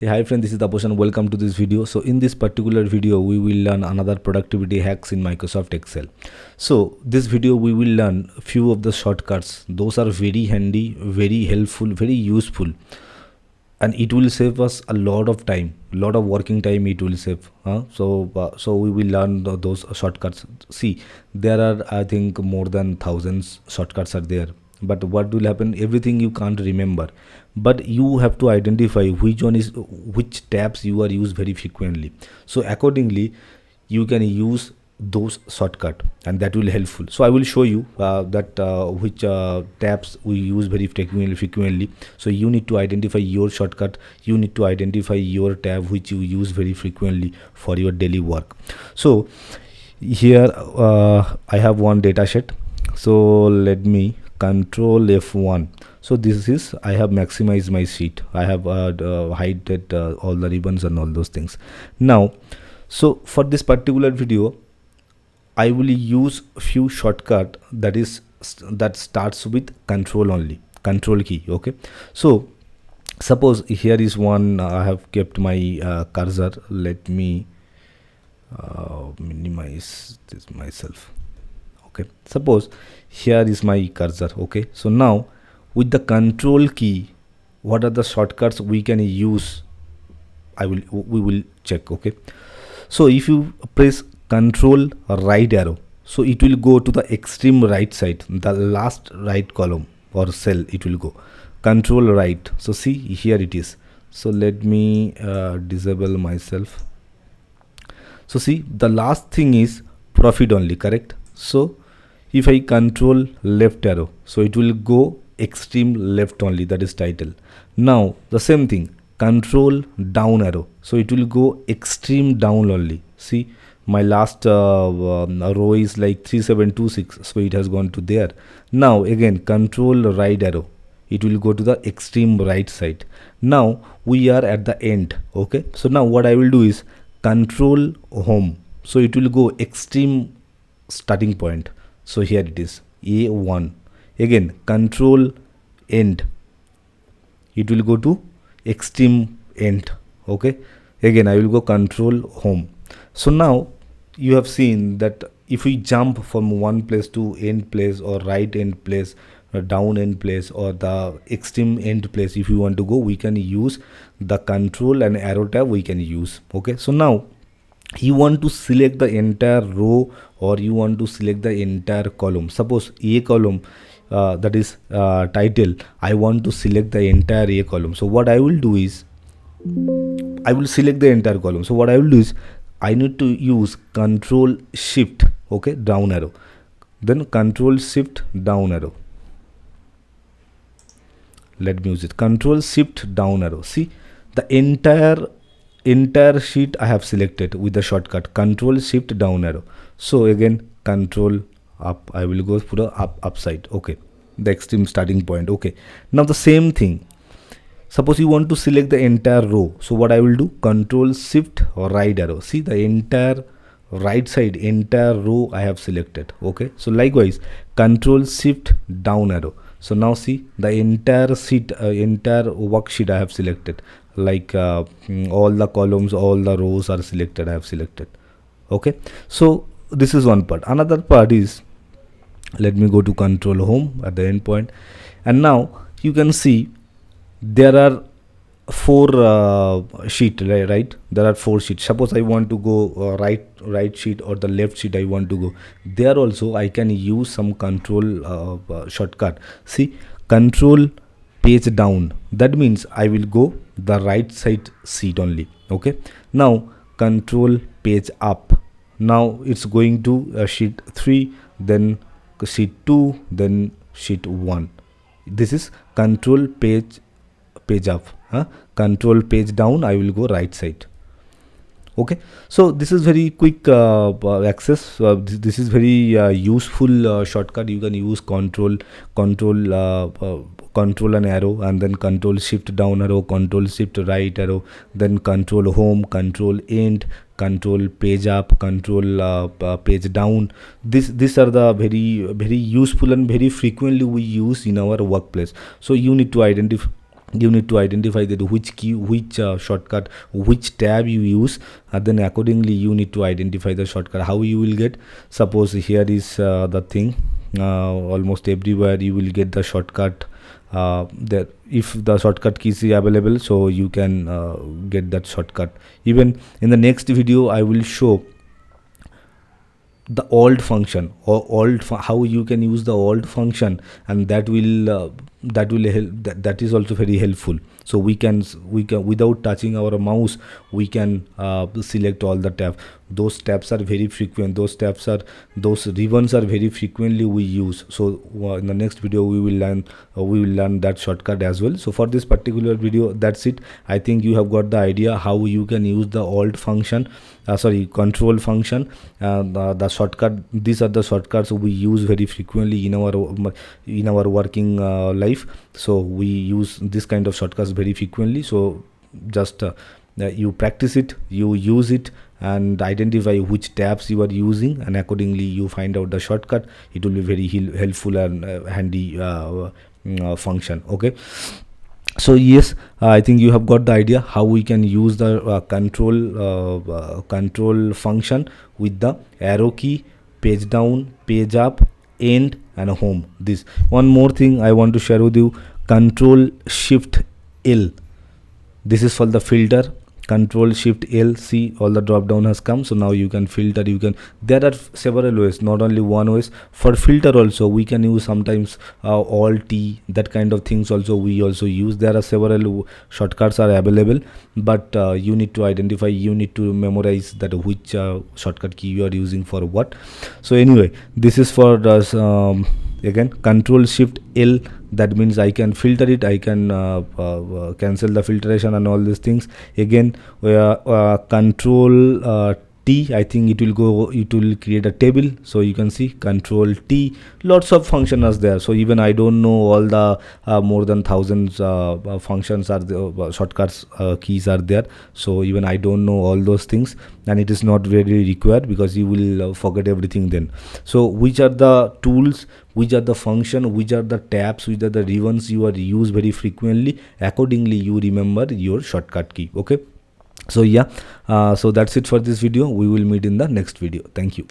Hey, hi friend, this is Taposh and welcome to this video. So in this particular video, we will learn another productivity hacks in Microsoft Excel. So this video, we will learn a few of the shortcuts. Those are very handy, very helpful, very useful. And it will save us a lot of time, lot of working time it will save. So we will learn those shortcuts. See, there are, I think, more than thousands shortcuts are there. But what will happen, everything you can't remember, but you have to identify which tabs you are used very frequently. So accordingly you can use those shortcut, and that will helpful. So I will show you that which tabs we use very frequently. So you need to identify your shortcut, you need to identify your tab which you use very frequently for your daily work. So here I have one data sheet. So let me control F1. So this is, I have maximized my sheet, I have hided all the ribbons and all those things. Now, so for this particular video I will use few shortcut that starts with control only, control key. Okay, so suppose here is one, I have kept my cursor. Let me minimize this myself. Okay, suppose here is my cursor. Okay, so now with the control key, what are the shortcuts we can use? We will check. Okay, so if you press control right arrow, so it will go to the extreme right side, the last right column or cell it will go, control right. So see, here it is. So let me disable myself. So see, the last thing is profit only, correct? So if I control left arrow, so it will go extreme left only, that is title. Now the same thing, control down arrow, so it will go extreme down only. See, my last row is like 3726, so it has gone to there. Now again control right arrow, it will go to the extreme right side. Now we are at the end. Okay, so now what I will do is control home, so it will go extreme starting point. So here it is A1. Again control end, it will go to extreme end. Okay, again I will go control home. So now you have seen that if we jump from one place to end place, or right end place, or down end place, or the extreme end place, if you want to go, we can use the control and arrow tab we can use. Okay, so now you want to select the entire row, or you want to select the entire column. Suppose A column, that is title, I want to select the entire A column. So what I will do is I will select the entire column. So what I will do is I need to use control shift, okay, down arrow, then control shift down arrow. Let me use it, control shift down arrow. See, the entire sheet I have selected with the shortcut control shift down arrow. So again control up, I will go for the upside. Okay, the extreme starting point. Okay, now the same thing, suppose you want to select the entire row. So what I will do, control shift or right arrow. See, the entire right side, entire row I have selected. Okay, so likewise control shift down arrow. So now see, the entire sheet, entire worksheet I have selected, like all the columns, all the rows are selected, I have selected. Okay, so this is one part. Another part is, let me go to control home at the end point, and now you can see there are four sheet, right? There are four sheets. Suppose I want to go right sheet, or the left sheet I want to go, there also I can use some control shortcut. See, control page down, that means I will go the right side sheet only. Okay, now control page up, now it's going to sheet 3, then sheet 2, then sheet 1. This is control page up, control page down, I will go right side. Okay, so this is very quick access. This is very useful shortcut. You can use control and arrow, and then control shift down arrow, control shift right arrow, then control home, control end, control page up, control page down. These are the very useful and very frequently we use in our workplace. So you need to identify you need to identify that which key, which shortcut, which tab you use, and then accordingly you need to identify the shortcut. How you will get, suppose here is the thing, almost everywhere you will get the shortcut. That if the shortcut keys is available, so you can get that shortcut. Even in the next video I will show the alt function, or how you can use the alt function, and that will help. That is also very helpful. So we can without touching our mouse, we can select all the tabs. Those tabs are very frequent, those ribbons are very frequently we use. So in the next video we will learn that shortcut as well. So for this particular video, that's it. I think you have got the idea how you can use the alt function, control function, the shortcut. These are the shortcuts we use very frequently in our working life. So we use this kind of shortcuts very frequently. So just you practice it, you use it, and identify which tabs you are using, and accordingly you find out the shortcut. It will be very helpful and handy function. Okay, so yes, I think you have got the idea how we can use the control function with the arrow key, page down, page up, end, and home. This one more thing I want to share with you, Control Shift L. This is for the filter. Control Shift L, see all the drop down has come. So now you can filter, there are several ways, not only one ways. For filter also we can use sometimes Alt T, that kind of things also we also use. There are several shortcuts are available, but you need to identify, you need to memorize that which shortcut key you are using for what. So anyway, this is for again Control Shift L. That means I can filter it, I can cancel the filtration and all these things. Again Control T, I think it will create a table. So you can see Control T, lots of functions are there. So even I don't know all the more than thousands functions are the shortcuts keys are there. So even I don't know all those things, and it is not really required because you will forget everything then. So which are the tools, which are the function, which are the tabs, which are the ribbons you are use very frequently, accordingly you remember your shortcut key. Okay, so yeah, so that's it for this video. We will meet in the next video. Thank you.